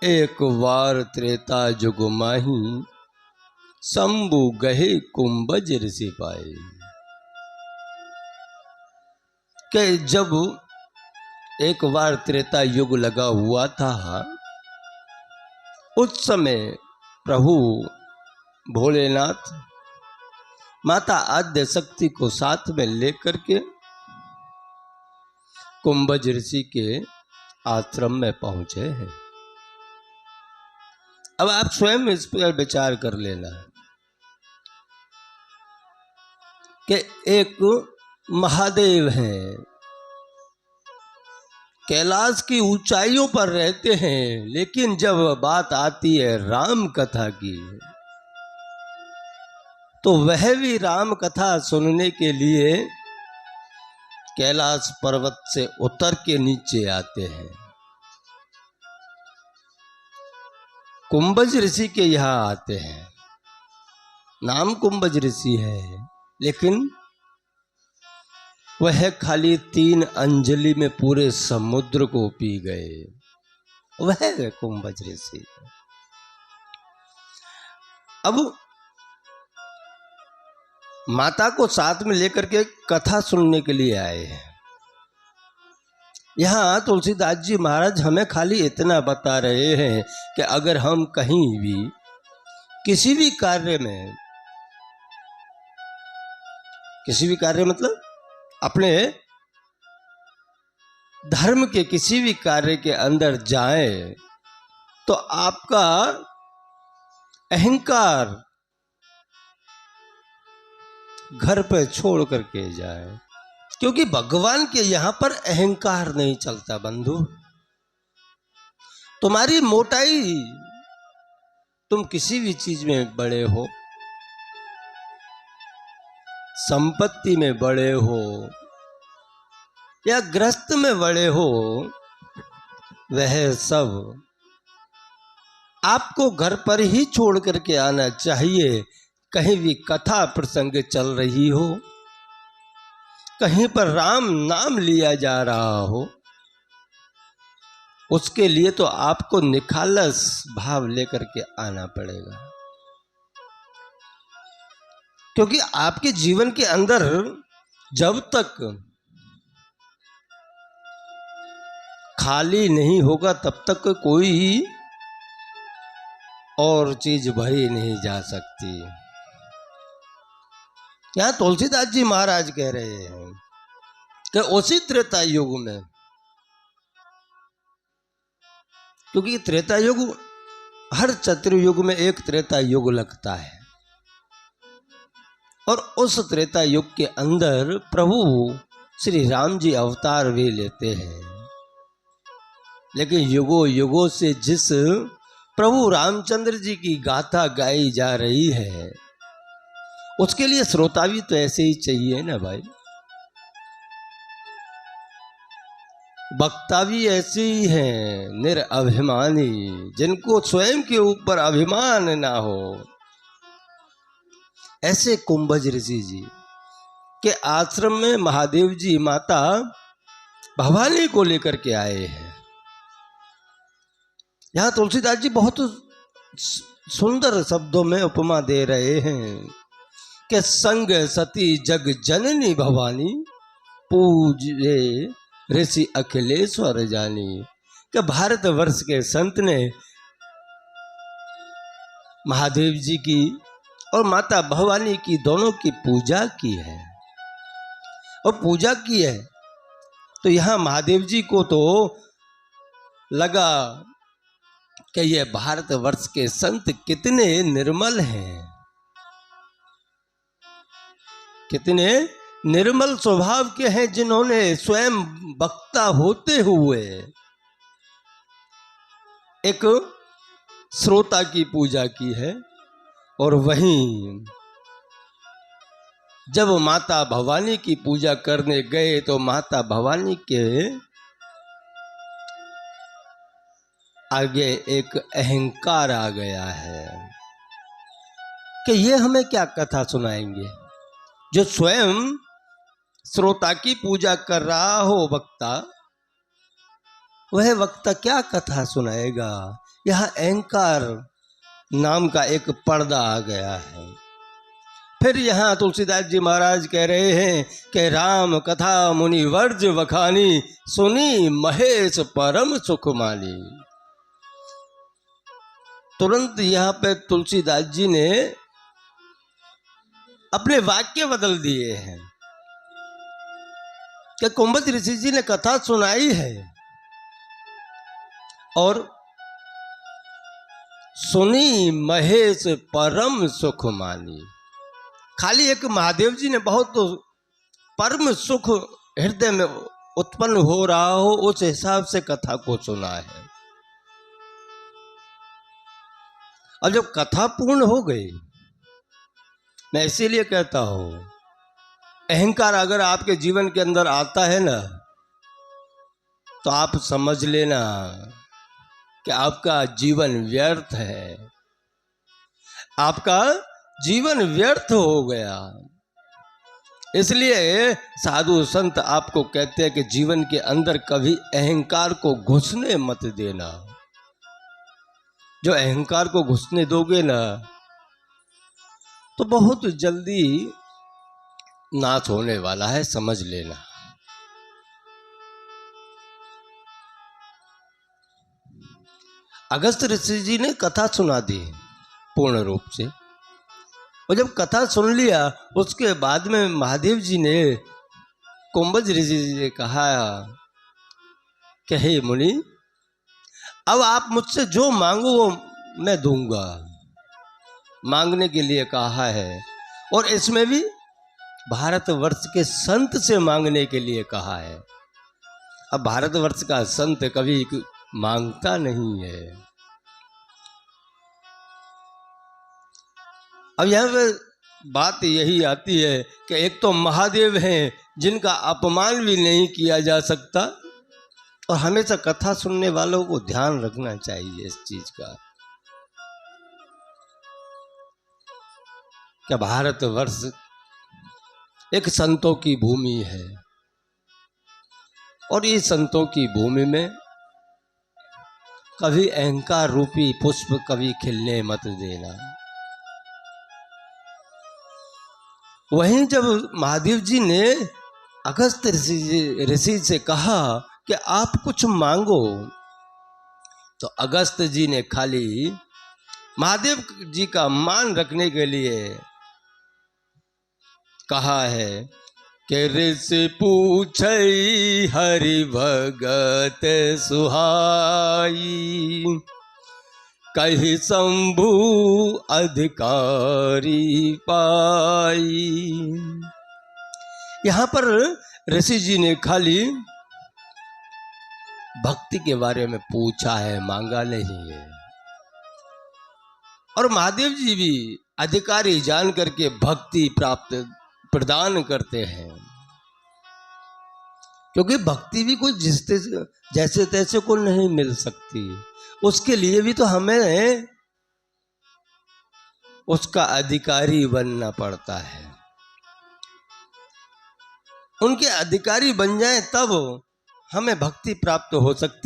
एक वार त्रेता जुग माही, शंभु गहे कुंभज ऋषि पाए। कि जब एक बार त्रेता युग लगा हुआ था, उस समय प्रभु भोलेनाथ माता आद्य शक्ति को साथ में लेकर के कुंभज ऋषि के आश्रम में पहुंचे हैं। अब आप स्वयं इस पर विचार कर लेना कि एक महादेव हैं, कैलाश की ऊंचाइयों पर रहते हैं, लेकिन जब बात आती है राम कथा की तो वह भी राम कथा सुनने के लिए कैलाश पर्वत से उतर के नीचे आते हैं। कुंभज ऋषि के यहाँ आते हैं। नाम कुंभज ऋषि है, लेकिन वह खाली 3 अंजलि में पूरे समुद्र को पी गए। वह है कुंभज ऋषि। अब माता को साथ में लेकर के कथा सुनने के लिए आए हैं। यहाँ तुलसीदास जी महाराज हमें खाली इतना बता रहे हैं कि अगर हम कहीं भी किसी भी कार्य मतलब अपने धर्म के किसी भी कार्य के अंदर जाएं तो आपका अहंकार घर पे छोड़ करके जाए, क्योंकि भगवान के यहां पर अहंकार नहीं चलता। बंधु, तुम्हारी मोटाई, तुम किसी भी चीज में बड़े हो, संपत्ति में बड़े हो या ग्रस्त में बड़े हो, वह सब आपको घर पर ही छोड़ करके आना चाहिए। कहीं भी कथा प्रसंग चल रही हो, कहीं पर राम नाम लिया जा रहा हो, उसके लिए तो आपको निखालस भाव लेकर के आना पड़ेगा, क्योंकि आपके जीवन के अंदर जब तक खाली नहीं होगा तब तक कोई और चीज भरी नहीं जा सकती। यहां तुलसीदास जी महाराज कह रहे हैं कि उसी त्रेता युग में, क्योंकि त्रेता युग हर चतुर्युग में एक त्रेता युग लगता है, और उस त्रेता युग के अंदर प्रभु श्री राम जी अवतार भी लेते हैं। लेकिन युगों युगों से जिस प्रभु रामचंद्र जी की गाथा गाई जा रही है, उसके लिए श्रोता भी तो ऐसे ही चाहिए ना भाई। वक्ता भी ऐसे ही हैं, निरअभिमानी, जिनको स्वयं के ऊपर अभिमान ना हो। ऐसे कुंभज ऋषि जी के आश्रम में महादेव जी माता भवानी को लेकर के आए हैं। यहां तुलसीदास जी बहुत सुंदर शब्दों में उपमा दे रहे हैं कि संग सती जग जननी भवानी, पूजे ऋषि अखिलेश्वर जानी। कि भारत वर्ष के संत ने महादेव जी की और माता भवानी की दोनों की पूजा की है, और पूजा की है तो यहां महादेव जी को तो लगा कि ये भारत वर्ष के संत कितने निर्मल हैं, कितने निर्मल स्वभाव के हैं, जिन्होंने स्वयं वक्ता होते हुए एक श्रोता की पूजा की है। और वहीं जब माता भवानी की पूजा करने गए तो माता भवानी के आगे एक अहंकार आ गया है कि ये हमें क्या कथा सुनाएंगे। जो स्वयं श्रोता की पूजा कर रहा हो वक्ता, वह वक्ता क्या कथा सुनाएगा। यहाँ अहंकार नाम का एक पर्दा आ गया है। फिर यहाँ तुलसीदास जी महाराज कह रहे हैं कि राम कथा मुनि वर्ज वखानी, सुनी महेश परम सुख मानी। तुरंत यहाँ पे तुलसीदास जी ने अपने वाक्य बदल दिए हैं कि कुंभज ऋषि जी ने कथा सुनाई है और सुनी महेश परम सुख मानी। खाली एक महादेव जी ने बहुत परम सुख हृदय में उत्पन्न हो रहा हो, उस हिसाब से कथा को सुना है। और जब कथा पूर्ण हो गई, मैं इसीलिए कहता हूं, अहंकार अगर आपके जीवन के अंदर आता है ना, तो आप समझ लेना कि आपका जीवन व्यर्थ है, आपका जीवन व्यर्थ हो गया। इसलिए साधु संत आपको कहते हैं कि जीवन के अंदर कभी अहंकार को घुसने मत देना। जो अहंकार को घुसने दोगे ना, तो बहुत जल्दी नाश होने वाला है, समझ लेना। अगस्त ऋषि जी ने कथा सुना दी पूर्ण रूप से, और जब कथा सुन लिया उसके बाद में महादेव जी ने कुंभज ऋषि जी ने कहा कि हे मुनि, अब आप मुझसे जो मांगो वो मैं दूंगा। मांगने के लिए कहा है, और इसमें भी भारतवर्ष के संत से मांगने के लिए कहा है। अब भारतवर्ष का संत कभी मांगता नहीं है। अब यहाँ पे बात यही आती है कि एक तो महादेव हैं जिनका अपमान भी नहीं किया जा सकता, और हमेशा कथा सुनने वालों को ध्यान रखना चाहिए इस चीज का कि भारतवर्ष एक संतों की भूमि है, और इस संतों की भूमि में कभी अहंकार रूपी पुष्प कभी खिलने मत देना। वहीं जब महादेव जी ने अगस्त ऋषि से कहा कि आप कुछ मांगो, तो अगस्त जी ने खाली महादेव जी का मान रखने के लिए कहा है कि ऋषि पूछे हरि भगत सुहाई, कही शंभु अधिकारी पाई। यहां पर ऋषि जी ने खाली भक्ति के बारे में पूछा है, मांगा नहीं है। और महादेव जी भी अधिकारी जान करके भक्ति प्राप्त प्रदान करते हैं, क्योंकि भक्ति भी कोई जैसे तैसे को नहीं मिल सकती। उसके लिए भी तो हमें उसका अधिकारी बनना पड़ता है। उनके अधिकारी बन जाए तब हमें भक्ति प्राप्त हो सकती